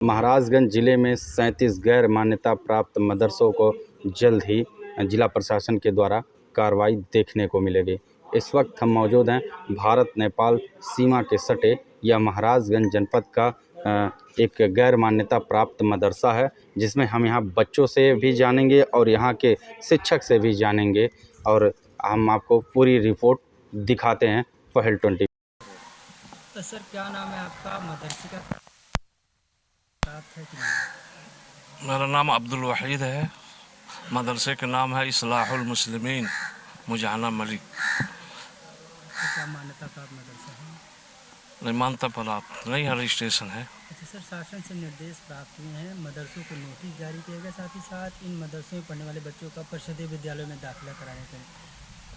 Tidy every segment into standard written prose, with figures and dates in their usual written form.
महाराजगंज जिले में 37 गैर मान्यता प्राप्त मदरसों को जल्द ही जिला प्रशासन के द्वारा कार्रवाई देखने को मिलेगी। इस वक्त हम मौजूद हैं भारत नेपाल सीमा के सटे यह महाराजगंज जनपद का एक गैर मान्यता प्राप्त मदरसा है, जिसमें हम यहाँ बच्चों से भी जानेंगे और यहाँ के शिक्षक से भी जानेंगे और हम आपको पूरी रिपोर्ट दिखाते हैं पहल 20। तो सर क्या नाम है आपका, मदरसे का है कि नहीं? मेरा नाम अब्दुल वहीद है। मदरसे का नाम है इस्लाहुल मुस्लिमीन मुजाना मलिक। तो क्या मान्यता प्राप्त मदरसा है? नहीं मानता प्राप्त नहीं है, रजिस्ट्रेशन है। अच्छा सर, शासन से निर्देश प्राप्त हुए हैं, मदरसों को नोटिस जारी किया गया, साथ ही साथ इन मदरसों में पढ़ने वाले बच्चों का परिषदीय विद्यालय में दाखिला कराने का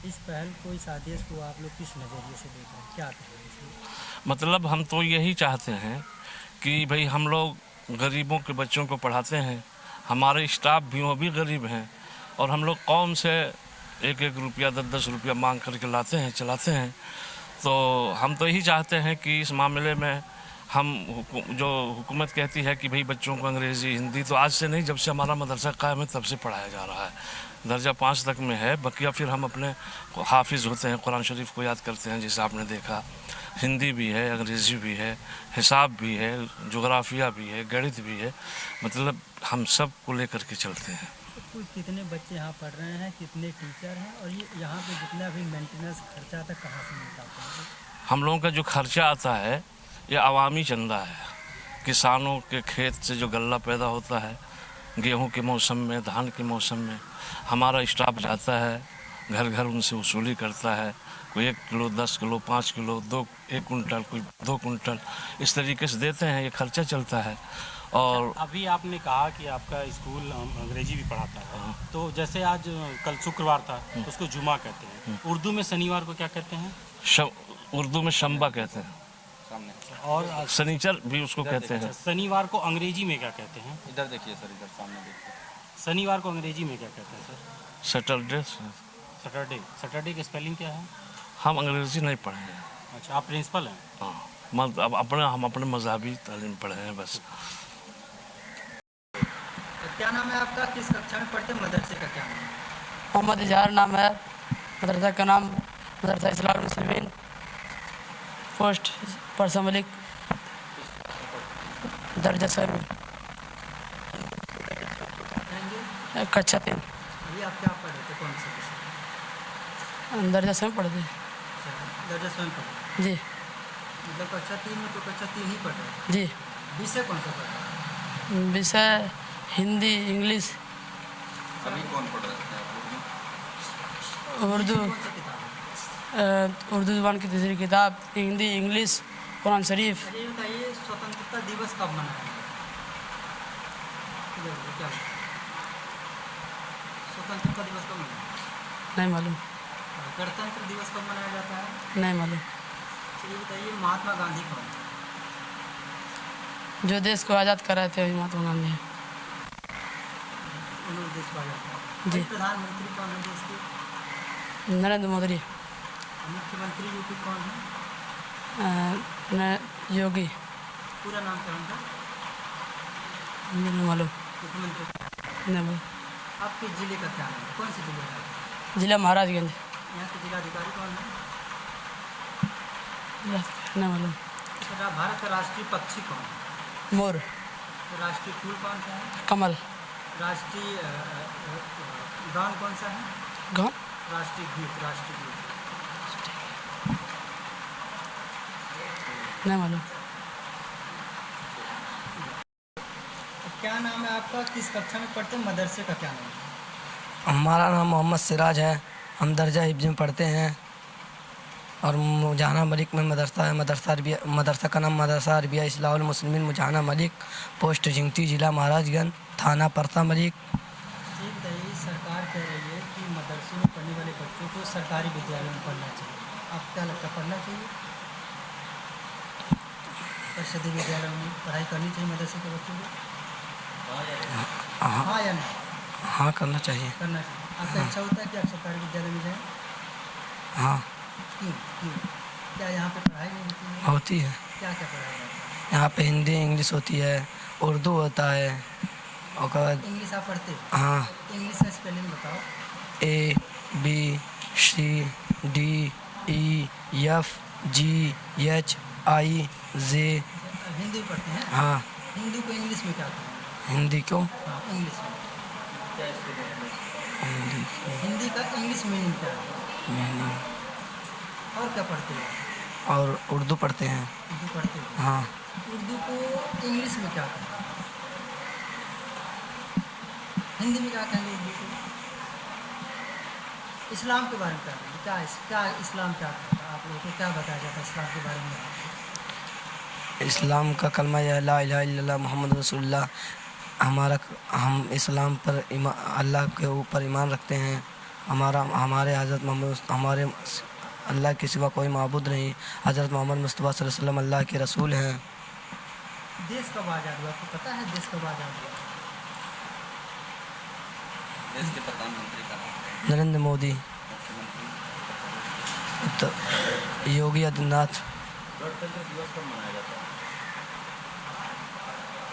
इस पहल को, इस आदेश को आप लोग किस नज़रिए से देख रहे हैं, क्या करेंगे इसमें? मतलब हम तो यही चाहते हैं कि भाई हम लोग गरीबों के बच्चों को पढ़ाते हैं, हमारे स्टाफ भी वो भी गरीब हैं और हम लोग कौम से 1-1 रुपया 10-10 रुपया मांग करके लाते हैं चलाते हैं। तो हम तो यही चाहते हैं कि इस मामले में हम जो हुकूमत कहती है कि भाई बच्चों को अंग्रेज़ी हिंदी, तो आज से नहीं, जब से हमारा मदरसा कायम है तब से पढ़ाया जा रहा है। दर्जा 5 तक में है, बकिया फिर हम अपने हाफिज़ होते हैं, कुरान शरीफ को याद करते हैं, जैसे आपने देखा। हिंदी भी है, अंग्रेज़ी भी है, हिसाब भी है, जोग्राफिया भी है, गणित भी है, मतलब हम सब को लेकर के चलते हैं। तो कुल कितने बच्चे यहाँ पढ़ रहे हैं, कितने टीचर हैं, और ये यहाँ पे जितना भी मेंटेनेंस खर्चा आता है कहाँ से मिलता है? हम लोगों का जो खर्चा आता है ये अवामी चंदा है। किसानों के खेत से जो गल्ला पैदा होता है गेहूं के मौसम में, धान के मौसम में, हमारा स्टाफ जाता है घर घर, उनसे वसूली करता है। कोई 1 किलो, 10 किलो, 5 किलो, 1 कुंटल, कोई 2 कुंटल, इस तरीके से देते हैं, ये खर्चा चलता है। और अभी आपने कहा कि आपका स्कूल अंग्रेजी भी पढ़ाता है, तो जैसे आज कल शुक्रवार था तो उसको जुमा कहते हैं, उर्दू में शनिवार को क्या कहते हैं? उर्दू में शंबा कहते हैं, और शनिचर भी उसको कहते हैं। शनिवार को अंग्रेजी में क्या कहते हैं? इधर देखिए सर, इधर सामने देखिए। शनिवार को अंग्रेजी में क्या कहते हैं सर? सैटरडे। सैटरडे की स्पेलिंग क्या है? हम अंग्रेजी नहीं पढ़े हैं। अच्छा, आप प्रिंसिपल हैं? हाँ, अब हम अपने मजहबी तालीम पढ़े हैं बस। तो क्या नाम है आपका, किस कक्षा में पढ़ते हैं, मदरसे का क्या नाम है? मोहम्मद इजहार नाम है, मदरसा का नाम मदरसा इस्लाहुल मुस्लिमीन, पोस्ट परसा मलिक, दर्जा 6 में, कक्षा 3। अभी आप क्या पढ़ रहे थे, कौन से विषय? दर्जा 6 में पढ़ते हैं। दर्जा स्वयं पढ़, जी मतलब कक्षा 3 में, तो कक्षा 3 ही पढ़ रहे हैं। जी। विषय कौन सा पढ़ रहे हैं? विषय हिंदी, इंग्लिश, अभी कौन पढ़ रहे थे आप? उर्दू, कौन सी किताब? उर्दू ज़ुबान की तीसरी किताब, हिंदी, इंग्लिश, कुरान शरीफ। ये बताइए, स्वतंत्रता दिवस कब मनाया जाता है? क्या स्वतंत्रता दिवस कब मनाया जाता नहीं मालूम। है? गणतंत्र दिवस कब मनाया जाता है? नहीं मालूम। ये बताइए, महात्मा गांधी कौन थे? जो देश को आज़ाद कराए थे वही महात्मा गांधी है। उन्होंने देश को आज़ाद कराया। जी। प्रधानमंत्री कौन है देश के? नरेंद्र मोदी। मुख्यमंत्री यूपी कौन है? योगी। पूरा नाम क्या उनका? मुझे नहीं मालूम। मुख्यमंत्री। नहीं मालूम। आपके जिले का क्या नाम है, कौन से जिले का? जिला महाराजगंज। यहाँ के जिलाधिकारी कौन है? नहीं मालूम। अच्छा, भारत का राष्ट्रीय पक्षी कौन है? मोर। राष्ट्रीय फूल कौन सा है? कमल। राष्ट्रीय गान कौन सा है? गाँव। राष्ट्रीय गीत, राष्ट्रीय गीत। नहीं मालूम। क्या नाम है आपका, किस कक्षा में पढ़ते हैं, मदरसे का क्या नाम है? हमारा नाम मोहम्मद सिराज है। हम दर्जा हिफ्ज़ में पढ़ते हैं और मुजाना मलिक में मदरसा है। मदरसा का नाम मदरसा अरबिया इस्लाहुल मुस्लिमीन मुजाना मलिक, पोस्ट जिंगटी, जिला महाराजगंज, थाना परसा मलिक। ये बताइए, सरकार कह रही है कि मदरसों में पढ़ने वाले बच्चों को सरकारी विद्यालय में पढ़ना चाहिए, आपको क्या लगता है, पढ़ना चाहिए? परिषदीय विद्यालय में पढ़ाई करनी चाहिए मदरसे के बच्चों को? हाँ या नहीं? हाँ, करना चाहिए। करना चाहिए। आपका इच्छा होता है कि आप सरकारी विद्यालय में जाएँ? हाँ क्यों? क्या यहाँ पे पढ़ाई नहीं होती है? होती है। क्या क्या पढ़ाई जाती यहाँ पे हिंदी इंग्लिश होती है, उर्दू होता है, और उसके बाद इंग्लिश आप पढ़ते हो? हाँ इंग्लिश का स्पेलिंग बताओ। ABCDEFGHIJ। हिंदी पढ़ते हैं? हाँ हिंदी को इंग्लिश में क्या कहते हिंदी क्यों हैं? हाँ, इंग्लिश में हिंदी हिंदी का इंग्लिश मीनिंग क्या है? मैंने और क्या पढ़ते हो? और उर्दू पढ़ते हैं। उर्दू पढ़ते हो? हाँ उर्दू को इंग्लिश में क्या कहते हैं? हिंदी में क्या कहेंगे उर्दू को? इस्लाम के बारे में क्या कहेंगे? क्या इस्लाम क्या कहता है? आप लोगों को क्या बताया जाता है इस्लाम के बारे में? इस्लाम का कलमा यह ला इलाहा इल्लल्लाह मोहम्मद रसूलुल्लाह। हम इस्लाम पर अल्लाह के ऊपर ईमान रखते हैं। हमारे हज़रत मोहम्मद हमारे अल्लाह के सिवा कोई माबूद नहीं। हज़रत मोहम्मद मुस्तफ़ा सल्लल्लाहु अलैहि वसल्लम अल्लाह के रसूल हैं। देश कब आज़ाद हुआ? आपको पता है देश कब आज़ाद हुआ? नरेंद्र मोदी, तो योगी आदित्यनाथ।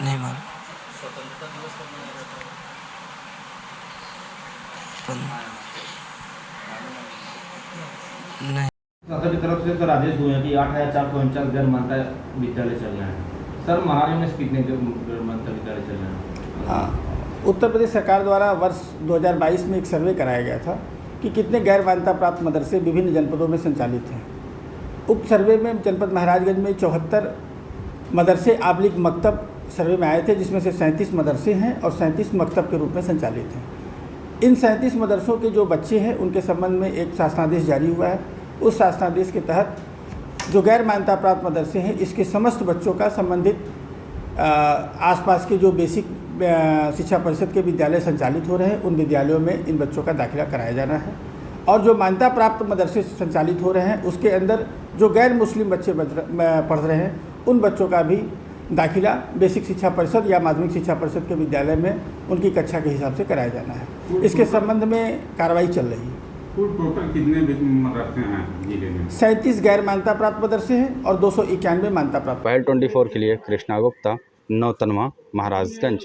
नहीं मालूम। नहीं सरकार की तरफ से सर आदेश हुए हैं कि 8,449 गैर मान्यता विद्यालय चल रहे हैं। सर महाराष्ट्र में कितने गैर मान्यता विद्यालय चल रहे हैं? हाँ, उत्तर प्रदेश सरकार द्वारा वर्ष 2022 में एक सर्वे कराया गया था कि कितने गैर मान्यता प्राप्त मदरसे विभिन्न जनपदों में संचालित हैं। उक्त सर्वे में जनपद महाराजगंज में 74 मदरसे आबलिग मकतब सर्वे में आए थे, जिसमें से 37 मदरसे हैं और 37 मकतब के रूप में संचालित हैं। इन 37 मदरसों के जो बच्चे हैं उनके संबंध में एक शासनादेश जारी हुआ है। उस शासनादेश के तहत जो गैर मान्यता प्राप्त मदरसे हैं, इसके समस्त बच्चों का संबंधित आसपास के जो बेसिक शिक्षा परिषद के विद्यालय संचालित हो रहे हैं, उन विद्यालयों में इन बच्चों का दाखिला कराया जाना है। और जो मान्यता प्राप्त मदरसे संचालित हो रहे हैं, उसके अंदर जो गैर मुस्लिम बच्चे पढ़ रहे हैं, उन बच्चों का भी दाखिला बेसिक शिक्षा परिषद या माध्यमिक शिक्षा परिषद के विद्यालय में उनकी कक्षा के हिसाब से कराया जाना है। इसके संबंध में कार्रवाई चल रही है। टोटल कितने मदरसे हैं जिले में? 37 गैर मान्यता प्राप्त मदरसे हैं और 291 मान्यता प्राप्त। पहल 24 के लिए कृष्णा गुप्ता, नौतनवा, महाराजगंज।